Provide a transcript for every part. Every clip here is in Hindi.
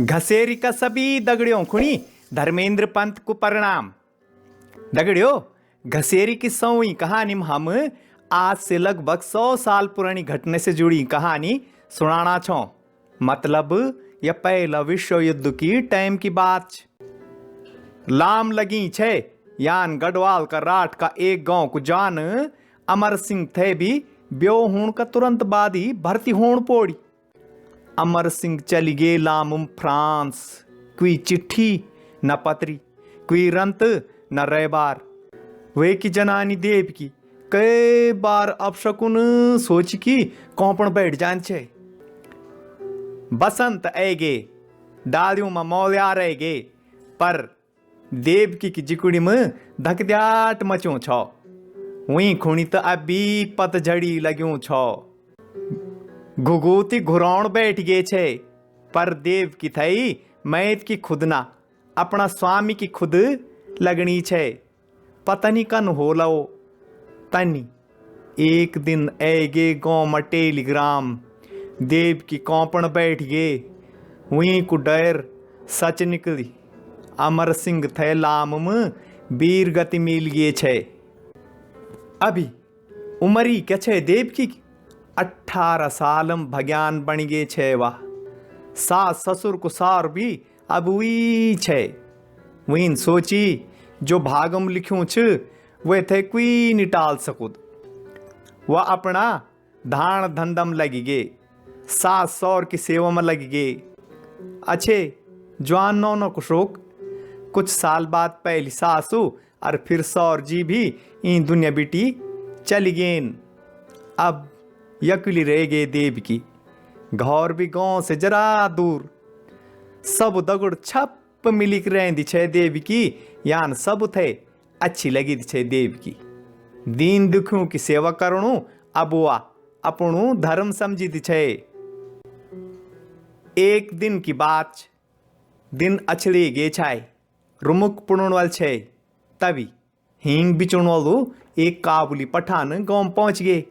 घसेरी का सभी दगड़ियों खुणी धर्मेंद्र पंत को प्रणाम। दगड़ियों, घसेरी की 100वीं कहानी में हम आज से लगभग 100 साल पुरानी घटना से जुड़ी कहानी सुनाना छो। मतलब यह पहला विश्व युद्ध की टाइम की बात छ। लाम लगी छे यान गढ़वाल का राठ का एक गांव को जान अमर सिंह थे भी ब्यो होण का तुरंत बाद ही भर्ती होण पोड़ी। अमर सिंह चली गए लामुम फ्रांस। कोई चिट्ठी न पत्री, कोई रंत न रेबार। वे की जनानी देव की कई बार अपशकुन सोच की कौपण बैठ जान छे। बसंत ऐगे डालियों में मौल्या रह गे, पर देवकी की जिकुड़ी में धकद्याट मचो छो। वहीं खुणी तो अभी पतझड़ी लग्यूं छो। घुघूती घुरौण बैठ गए छे, पर देव की थई मैत की खुद ना अपना स्वामी की खुद लगनी छे। पतनी कन हो लो तनी एक दिन ऐगे गांव में टेलीग्राम। देव की कौपण बैठ गए, वहीं को डर सच निकली। अमर सिंह थे लाम में वीर गति मिल गए छे। अभी उमरी क्या छे देव की 18 सालम भग्यान बन गए छे। वाह सास ससुर को सार भी अब हुई छे। वहीं सोची जो भागम लिख्यूं छ वे थे कोई नहीं टाल सकुद। वह अपना धान धंधम लगी गे, सास सौर की सेवा में लगी गे। अच्छे जवान नौनो को शोक। कुछ साल बाद पहली सासू और फिर सौर जी भी इन दुनिया बेटी चली गेन। अब यकली रह गए देव की घर भी गांव से जरा दूर। सब दगुड़ छप मिलिक रहती छे देव की, यान सब थे अच्छी लगी छे देव की। दीन दुखों की सेवा करणु अब वा अपनू धर्म समझी छे। एक दिन की बात, दिन अछड़ी गे छाए, रुमुक पुणन वाल छे। तभी हींग बिचुण वालू एक काबुली पठान गांव पहुंच गए।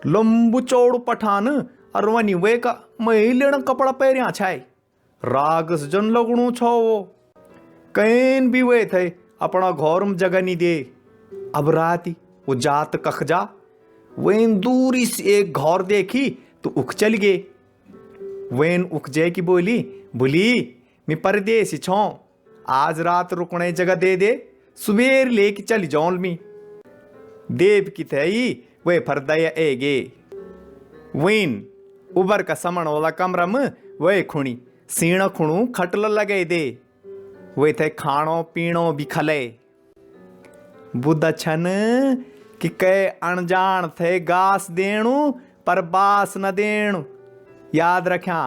लंबू चौड़ पठान और वनी वे का महिलेण कपड़ा पहरिया छाए। रागस जन लगणू छो वो। कैन भी वे थे अपना घर में जगह नहीं दे। अब राती वो जात कख जा। वेन दूरी से एक घर देखी तो उख चल गए। वेन उख जय की बोली मैं परदेसी छो, आज रात रुकने जगह दे दे, सुबेर लेके चली जाऊं मी। देव की थई वे फरदया एगे। वेन उबर का समण वाला कमरा में वे खुणी सीण खुणू खटल लगे दे। वे थे खाणो पीणो भी खले। बुद्ध छन कि कै अनजान थे गास देणु पर बास न देणु। याद रख्या,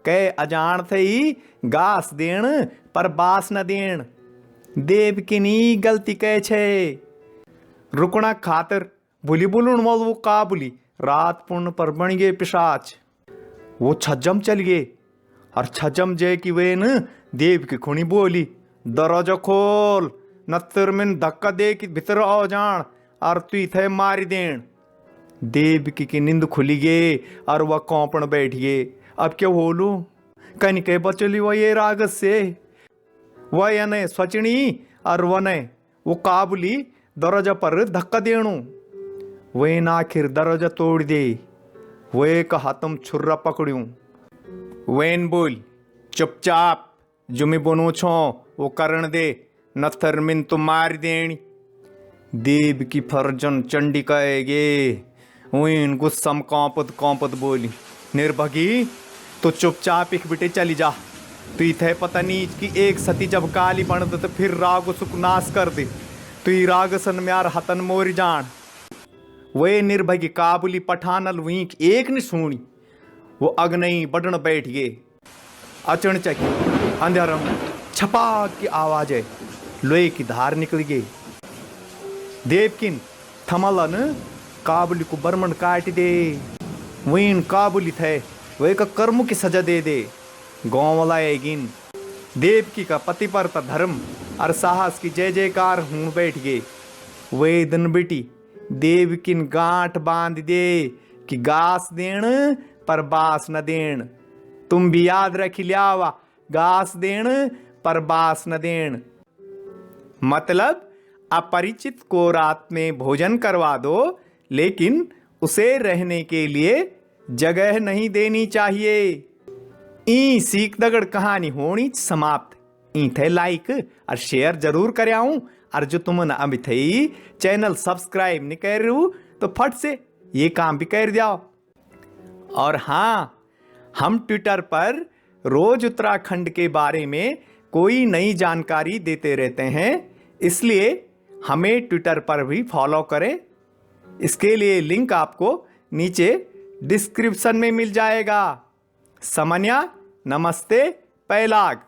कै अजान थे ही गास देण पर बास न देण। देव की नी गलती कह छे। रुकना खातर भूली बुलून वाल वो काबुली रात पुण्य पर बन गए पिशाच। वो छज्जम चल गए और छज्जम जय की वेन देव की खुणी बोली, दरवाजा खोल नत्तर में धक्का दे कि भीतर आओ जान और तू थे मारी देन। देव की नींद खुली गए और वह कौपण बैठ गए। अब क्या बोलू, कहीं कह बचली वह ये रागस से। वह याने स्वचनी और वने वो काबुली दरवाजा पर धक्का देणु। वे आखिर दरवाजा तोड़ दे। वे का हाथम छुर्रा पकड़ू। वेन बोल, चुपचाप जो मैं बोनू छो वो करण दे, नथर मिन तो मार देनी। देव की फर्जन चंडी कहेगे। वेन गुस्सम कौपत बोली, निर्भगी तो चुपचाप एक बिटे चली जा। तू इथे पता नहीं कि एक सती जब काली बन दे तो फिर राग सुख नाश कर दे। तू रागसन म्यार हतन मोरी जान। वे निर्भगी काबुली पठानल वीक एक ने सुनी। वो अग्नि बढ़न बैठ गए। अचानक अंधेरम छपाक की आवाज है, लोहे की धार निकल गई। देवकिन थमलन काबुली को बर्मन काट दे। वीन काबुली थे वे का कर्म की सजा दे दे। गाँव वाला एगिन देवकी का पति पर धर्म और साहस की जय जयकार हूं बैठ गए। वे दिन बेटी देवकिन गांठ बांध दे कि गास देण पर बास न देण। तुम भी याद रख लिया, घास देण पर बास न देण। मतलब अपरिचित को रात में भोजन करवा दो, लेकिन उसे रहने के लिए जगह नहीं देनी चाहिए। ई सीख दगड़ कहानी होनी समाप्त। ई थे लाइक और शेयर जरूर कर आऊं। और जो तुमने अभी थे चैनल सब्सक्राइब नहीं कर रहे हो तो फट से ये काम भी कर जाओ। और हाँ, हम ट्विटर पर रोज उत्तराखंड के बारे में कोई नई जानकारी देते रहते हैं, इसलिए हमें ट्विटर पर भी फॉलो करें। इसके लिए लिंक आपको नीचे डिस्क्रिप्शन में मिल जाएगा। समन्या, नमस्ते, पैलाग।